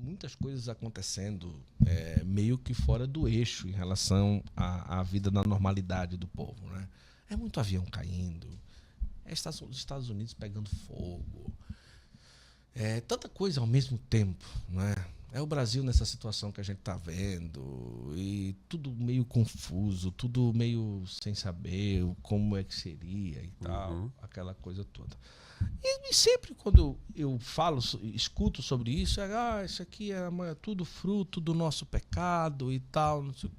muitas coisas acontecendo meio que fora do eixo em relação à vida na normalidade do povo, né? É muito avião caindo, os Estados Unidos pegando fogo, tanta coisa ao mesmo tempo, né? É o Brasil nessa situação que a gente está vendo, e tudo meio confuso, tudo meio sem saber como é que seria e tal, aquela coisa toda. E sempre quando eu escuto sobre isso, isso aqui é tudo fruto do nosso pecado e tal. Não sei.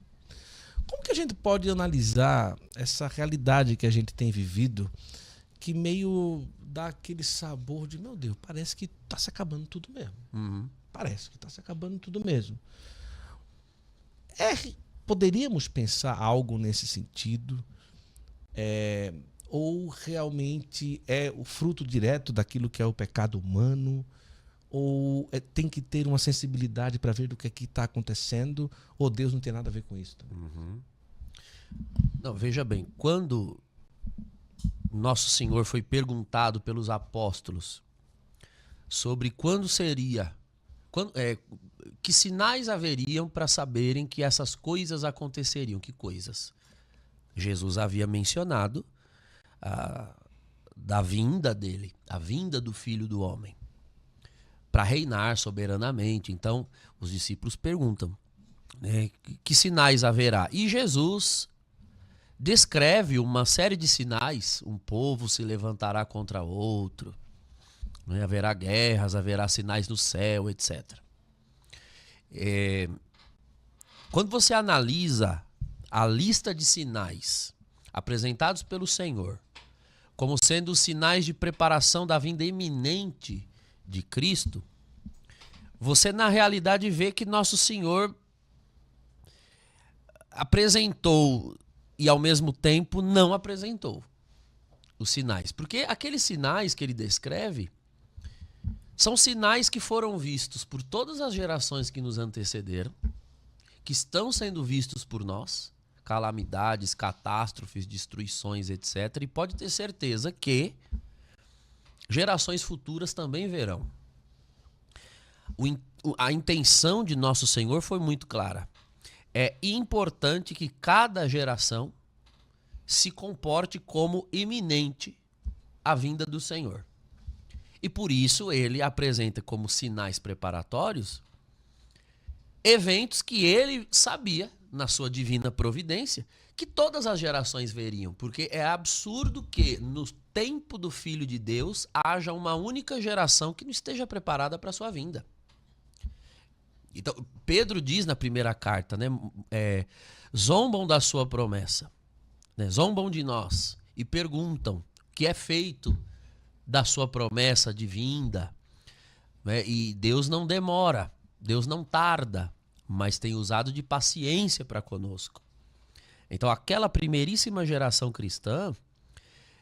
Como que a gente pode analisar essa realidade que a gente tem vivido, que meio dá aquele sabor de, meu Deus, parece que está se acabando tudo mesmo. Parece que está se acabando tudo mesmo. Poderíamos pensar algo nesse sentido? Ou realmente é o fruto direto daquilo que é o pecado humano? Ou tem que ter uma sensibilidade para ver do que está acontecendo? Ou Deus não tem nada a ver com isso também? Não, veja bem, quando Nosso Senhor foi perguntado pelos apóstolos sobre quando seria, que sinais haveriam para saberem que essas coisas aconteceriam. Que coisas? Jesus havia mencionado da vinda dele, a vinda do Filho do Homem, para reinar soberanamente. Então, os discípulos perguntam, né, que sinais haverá? E Jesus descreve uma série de sinais. Um povo se levantará contra outro, né, haverá guerras, haverá sinais no céu, etc. Quando você analisa a lista de sinais apresentados pelo Senhor como sendo os sinais de preparação da vinda iminente de Cristo, você na realidade vê que Nosso Senhor apresentou e ao mesmo tempo não apresentou os sinais. Porque aqueles sinais que ele descreve são sinais que foram vistos por todas as gerações que nos antecederam, que estão sendo vistos por nós, calamidades, catástrofes, destruições, etc. E pode ter certeza que gerações futuras também verão. A intenção de Nosso Senhor foi muito clara. É importante que cada geração se comporte como iminente a vinda do Senhor. E por isso ele apresenta como sinais preparatórios eventos que ele sabia, na sua divina providência, que todas as gerações veriam. Porque é absurdo que no tempo do Filho de Deus haja uma única geração que não esteja preparada para a sua vinda. Então, Pedro diz na primeira carta, né, zombam da sua promessa, né, zombam de nós e perguntam o que é feito da sua promessa de vinda, né, e Deus não demora, Deus não tarda, mas tem usado de paciência para conosco. Então, aquela primeiríssima geração cristã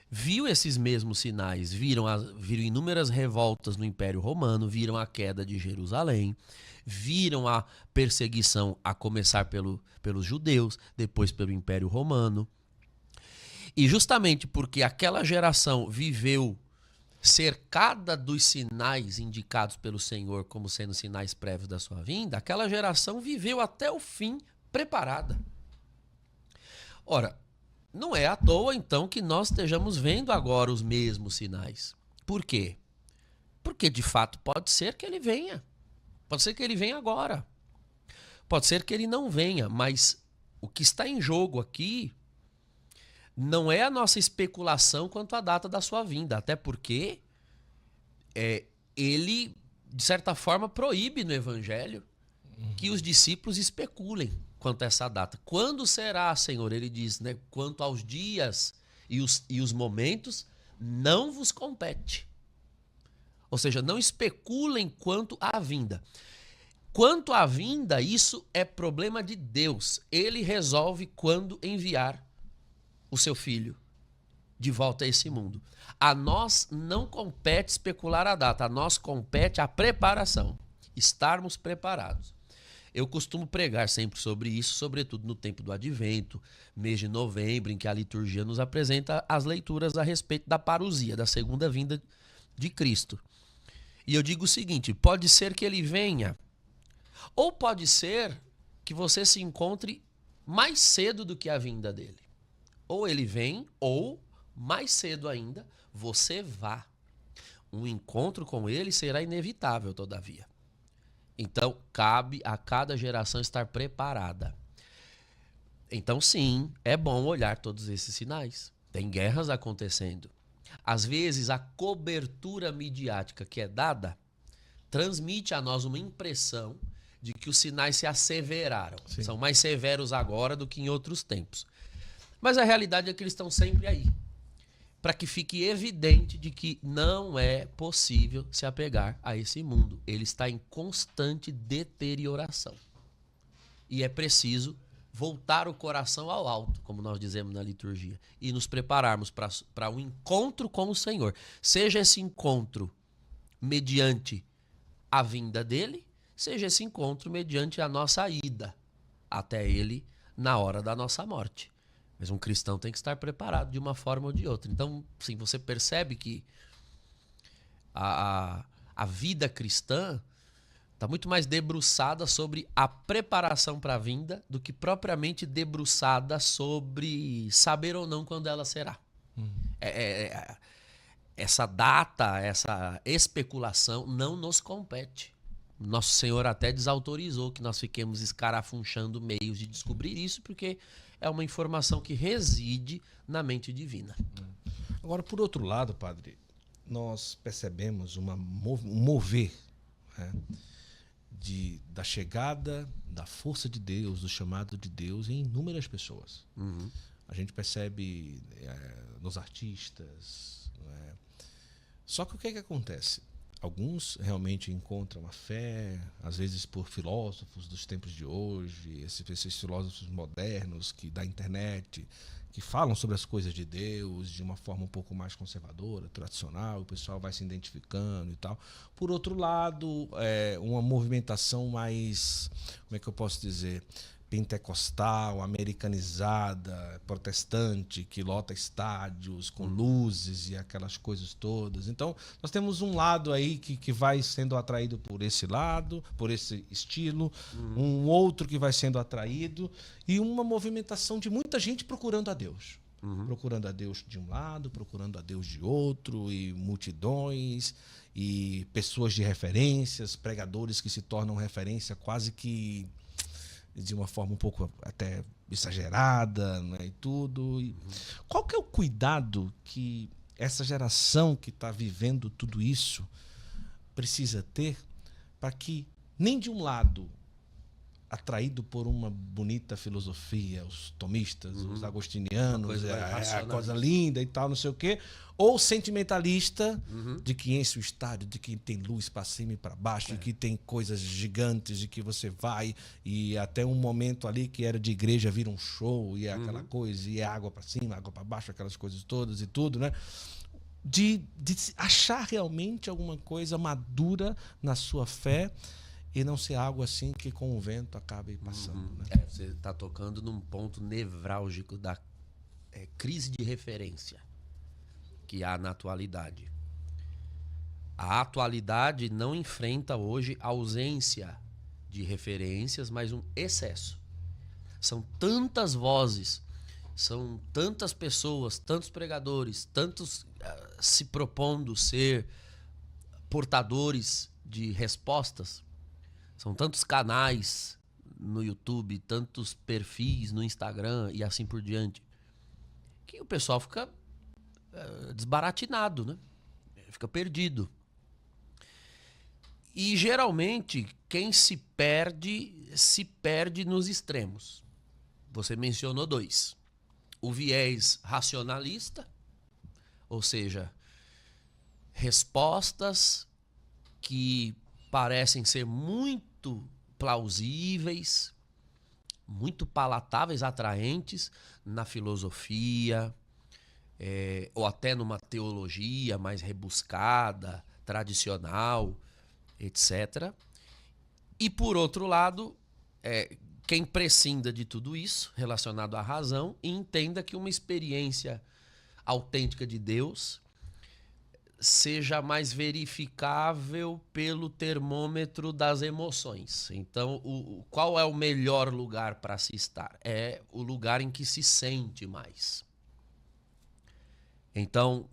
viu esses mesmos sinais, viram inúmeras revoltas no Império Romano, viram a queda de Jerusalém, viram a perseguição a começar pelos judeus, depois pelo Império Romano. E justamente porque aquela geração viveu cercada dos sinais indicados pelo Senhor como sendo sinais prévios da sua vinda, aquela geração viveu até o fim preparada. Ora, não é à toa, então, que nós estejamos vendo agora os mesmos sinais. Por quê? Porque, de fato, pode ser que ele venha. Pode ser que ele venha agora. Pode ser que ele não venha, mas o que está em jogo aqui não é a nossa especulação quanto à data da sua vinda, até porque ele, de certa forma, proíbe no Evangelho que os discípulos especulem quanto a essa data. Quando será, Senhor? Ele diz, né? Quanto aos dias e os momentos, não vos compete. Ou seja, não especulem quanto à vinda. Quanto à vinda, isso é problema de Deus. Ele resolve quando enviar o seu filho de volta a esse mundo. A nós não compete especular a data, a nós compete a preparação, estarmos preparados. Eu costumo pregar sempre sobre isso, sobretudo no tempo do Advento, mês de novembro, em que a liturgia nos apresenta as leituras a respeito da parousia, da segunda vinda de Cristo. E eu digo o seguinte, pode ser que ele venha Ou pode ser que você se encontre mais cedo do que a vinda dele. Ou ele vem, ou, mais cedo ainda, você vá. Um encontro com ele será inevitável, todavia. Então, cabe a cada geração estar preparada. Então, sim, é bom olhar todos esses sinais. Tem guerras acontecendo. Às vezes, a cobertura midiática que é dada transmite a nós uma impressão de que os sinais se asseveraram. Sim. São mais severos agora do que em outros tempos. Mas a realidade é que eles estão sempre aí, para que fique evidente de que não é possível se apegar a esse mundo. Ele está em constante deterioração. E é preciso voltar o coração ao alto, como nós dizemos na liturgia, e nos prepararmos para um encontro com o Senhor. Seja esse encontro mediante a vinda dele, seja esse encontro mediante a nossa ida até ele na hora da nossa morte. Mas um cristão tem que estar preparado de uma forma ou de outra. Então, sim, você percebe que a vida cristã está muito mais debruçada sobre a preparação para a vinda do que propriamente debruçada sobre saber ou não quando ela será. Essa data, essa especulação não nos compete. Nosso Senhor até desautorizou que nós fiquemos escarafunchando meios de descobrir isso, porque é uma informação que reside na mente divina. Agora, por outro lado, padre, nós percebemos um mover, né, da chegada da força de Deus, do chamado de Deus em inúmeras pessoas. A gente percebe nos artistas. Né? Só que o que é que acontece? Alguns realmente encontram a fé, às vezes por filósofos dos tempos de hoje, esses filósofos modernos da internet, que falam sobre as coisas de Deus de uma forma um pouco mais conservadora, tradicional, o pessoal vai se identificando e tal. Por outro lado, uma movimentação mais, como é que eu posso dizer, pentecostal, americanizada, protestante, que lota estádios com luzes e aquelas coisas todas. Então, nós temos um lado aí que vai sendo atraído por esse lado, por esse estilo, um outro que vai sendo atraído, e uma movimentação de muita gente procurando a Deus. Procurando a Deus de um lado, procurando a Deus de outro, e multidões, e pessoas de referências, pregadores que se tornam referência quase que de uma forma um pouco até exagerada, né, e tudo. Qual que é o cuidado que essa geração que está vivendo tudo isso precisa ter para que nem de um lado, atraído por uma bonita filosofia, os tomistas, os agostinianos, a coisa linda e tal, não sei o quê, ou sentimentalista de que enche o estádio, de que tem luz para cima e para baixo, de que tem coisas gigantes, de que você vai e até um momento ali que era de igreja vira um show e é aquela coisa, e é água para cima, água para baixo, aquelas coisas todas e tudo, né? De achar realmente alguma coisa madura na sua fé e não ser algo assim que com o vento acabe passando. Né? Você está tocando num ponto nevrálgico da crise de referência que há na atualidade. A atualidade não enfrenta hoje ausência de referências, mas um excesso. São tantas vozes, são tantas pessoas, tantos pregadores, tantos se propondo ser portadores de respostas. São tantos canais no YouTube, tantos perfis no Instagram e assim por diante, que o pessoal fica desbaratinado, né? Fica perdido. E geralmente quem se perde nos extremos. Você mencionou dois. O viés racionalista, ou seja, respostas que parecem ser muito plausíveis, muito palatáveis, atraentes na filosofia, ou até numa teologia mais rebuscada, tradicional, etc. E, por outro lado, quem prescinda de tudo isso, relacionado à razão, e entenda que uma experiência autêntica de Deus seja mais verificável pelo termômetro das emoções. Então, qual é o melhor lugar para se estar? É o lugar em que se sente mais. Então,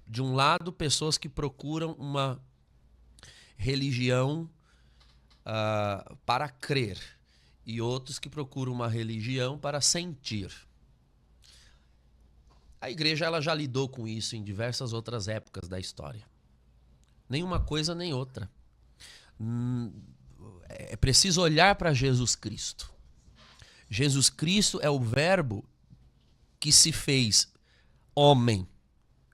de um lado, pessoas que procuram uma religião para crer, e outros que procuram uma religião para sentir. A igreja ela já lidou com isso em diversas outras épocas da história. Nenhuma coisa nem outra. É preciso olhar para Jesus Cristo. Jesus Cristo é o verbo que se fez homem,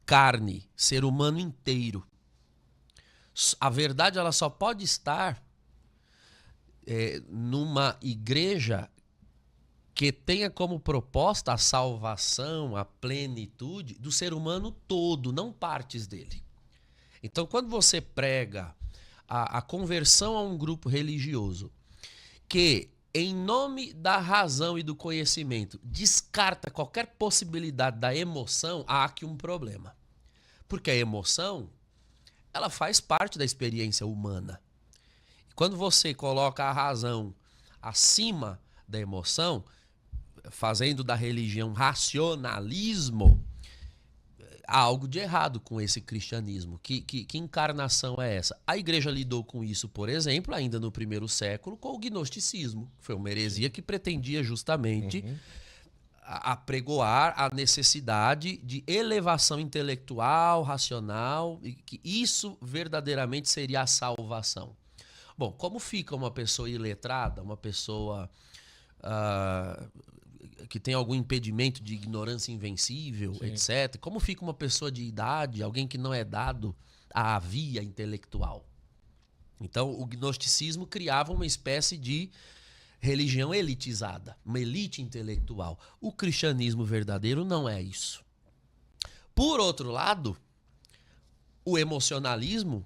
carne, ser humano inteiro. A verdade ela só pode estar numa igreja que tenha como proposta a salvação, a plenitude do ser humano todo, não partes dele. Então, quando você prega a conversão a um grupo religioso que, em nome da razão e do conhecimento, descarta qualquer possibilidade da emoção, há aqui um problema. Porque a emoção, ela faz parte da experiência humana. E quando você coloca a razão acima da emoção, fazendo da religião racionalismo, há algo de errado com esse cristianismo. Que encarnação é essa? A igreja lidou com isso, por exemplo, ainda no primeiro século, com o gnosticismo. Foi uma heresia que pretendia justamente apregoar a necessidade de elevação intelectual, racional, e que isso verdadeiramente seria a salvação. Bom, como fica uma pessoa iletrada, uma pessoa que tem algum impedimento de ignorância invencível, sim, etc. Como fica uma pessoa de idade, alguém que não é dado à via intelectual? Então, o gnosticismo criava uma espécie de religião elitizada, uma elite intelectual. O cristianismo verdadeiro não é isso. Por outro lado, o emocionalismo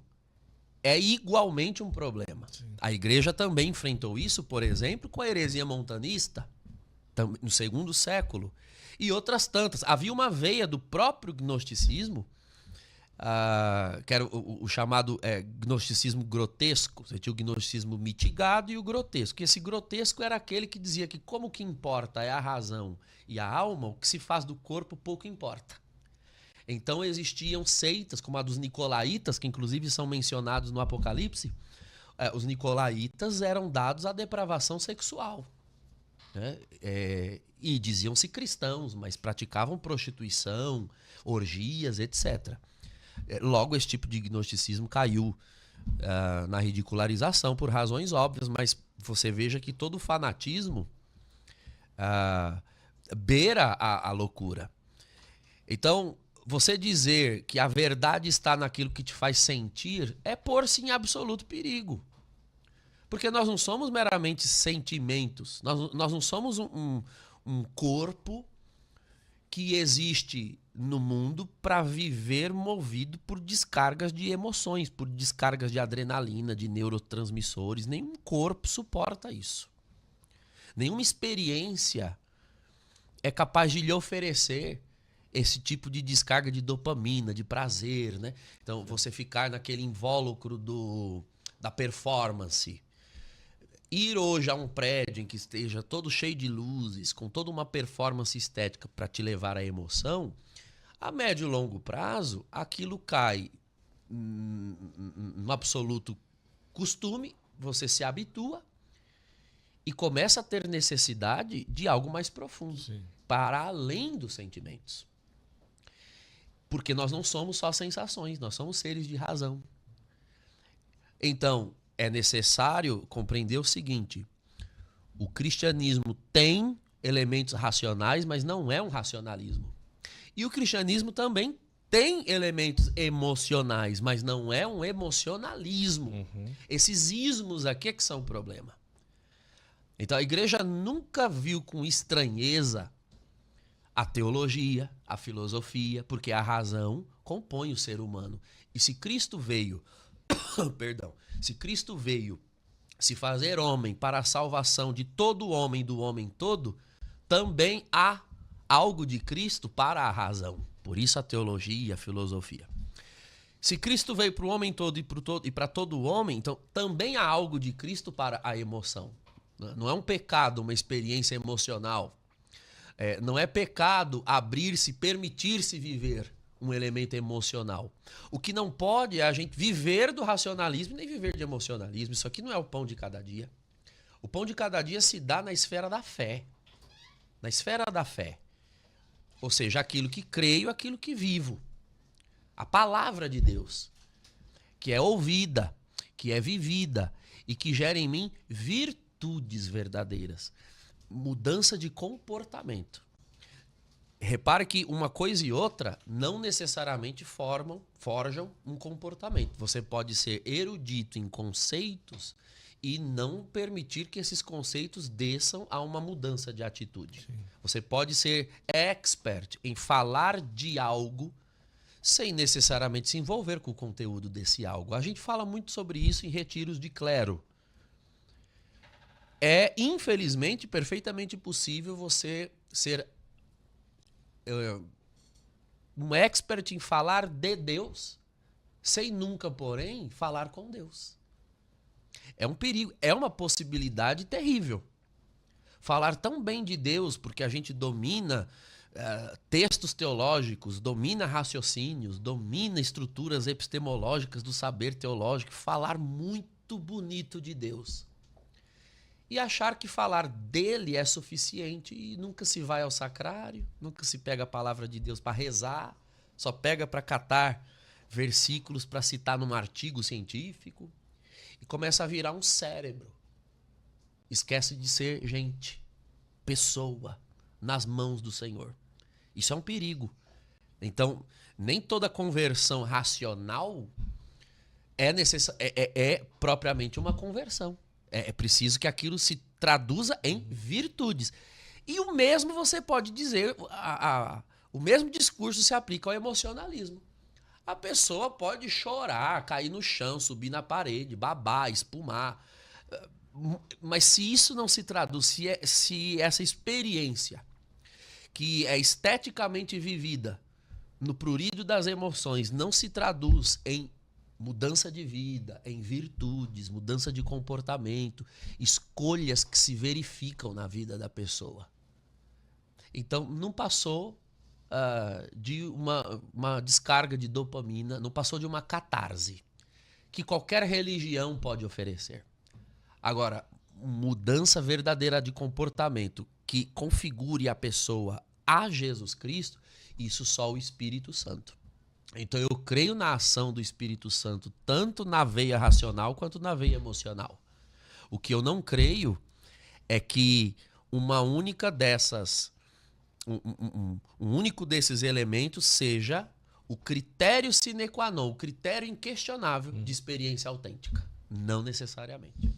é igualmente um problema. Sim. A igreja também enfrentou isso, por exemplo, com a heresia montanista, no segundo século, e outras tantas. Havia uma veia do próprio gnosticismo, que era o chamado gnosticismo grotesco. Você tinha o gnosticismo mitigado e o grotesco. E esse grotesco era aquele que dizia que como o que importa é a razão e a alma, o que se faz do corpo pouco importa. Então existiam seitas, como a dos nicolaítas, que inclusive são mencionados no Apocalipse. Os nicolaítas eram dados à depravação sexual. Né? E diziam-se cristãos, mas praticavam prostituição, orgias, etc. Logo, esse tipo de gnosticismo caiu na ridicularização por razões óbvias, mas você veja que todo fanatismo beira a loucura. Então, você dizer que a verdade está naquilo que te faz sentir é pôr-se em absoluto perigo. Porque nós não somos meramente sentimentos, nós não somos um corpo que existe no mundo para viver movido por descargas de emoções, por descargas de adrenalina, de neurotransmissores. Nenhum corpo suporta isso. Nenhuma experiência é capaz de lhe oferecer esse tipo de descarga de dopamina, de prazer, né? Então, você ficar naquele invólucro da performance. Ir hoje a um prédio em que esteja todo cheio de luzes, com toda uma performance estética para te levar à emoção, a médio e longo prazo, aquilo cai no absoluto costume, você se habitua e começa a ter necessidade de algo mais profundo, sim, para além dos sentimentos. Porque nós não somos só sensações, nós somos seres de razão. Então, é necessário compreender o seguinte: o cristianismo tem elementos racionais, mas não é um racionalismo. E o cristianismo também tem elementos emocionais, mas não é um emocionalismo. Uhum. Esses ismos aqui é que são o problema. Então, a igreja nunca viu com estranheza a teologia, a filosofia, porque a razão compõe o ser humano. E se Cristo veio se Cristo veio se fazer homem para a salvação de todo homem, do homem todo, também há algo de Cristo para a razão. Por isso a teologia e a filosofia. Se Cristo veio para o homem todo e para todo homem, então também há algo de Cristo para a emoção. Não é um pecado uma experiência emocional. Não é pecado abrir-se, permitir-se viver um elemento emocional. O que não pode é a gente viver do racionalismo nem viver de emocionalismo. Isso aqui não é o pão de cada dia. O pão de cada dia se dá na esfera da fé. Na esfera da fé. Ou seja, aquilo que creio, aquilo que vivo. A palavra de Deus, que é ouvida, que é vivida e que gera em mim virtudes verdadeiras. Mudança de comportamento. Repare que uma coisa e outra não necessariamente forjam um comportamento. Você pode ser erudito em conceitos e não permitir que esses conceitos desçam a uma mudança de atitude. Sim. Você pode ser expert em falar de algo sem necessariamente se envolver com o conteúdo desse algo. A gente fala muito sobre isso em retiros de clero. É, infelizmente, perfeitamente possível você ser um expert em falar de Deus, sem nunca, porém, falar com Deus. É um perigo, é uma possibilidade terrível. Falar tão bem de Deus, porque a gente domina textos teológicos, domina raciocínios, domina estruturas epistemológicas do saber teológico, falar muito bonito de Deus. E achar que falar dele é suficiente e nunca se vai ao sacrário, nunca se pega a palavra de Deus para rezar, só pega para catar versículos para citar num artigo científico e começa a virar um cérebro. Esquece de ser gente, pessoa, nas mãos do Senhor. Isso é um perigo. Então, nem toda conversão racional é propriamente uma conversão. É preciso que aquilo se traduza em virtudes. E o mesmo você pode dizer, o mesmo discurso se aplica ao emocionalismo. A pessoa pode chorar, cair no chão, subir na parede, babar, espumar. Mas se isso não se traduz, se essa experiência que é esteticamente vivida no prurido das emoções não se traduz em mudança de vida, em virtudes, mudança de comportamento, escolhas que se verificam na vida da pessoa. Então, não passou de uma descarga de dopamina, não passou de uma catarse, que qualquer religião pode oferecer. Agora, mudança verdadeira de comportamento que configure a pessoa a Jesus Cristo, isso só o Espírito Santo. Então eu creio na ação do Espírito Santo, tanto na veia racional quanto na veia emocional. O que eu não creio é que uma única dessas, um único desses elementos seja o critério sine qua non, o critério inquestionável de experiência autêntica. Não necessariamente.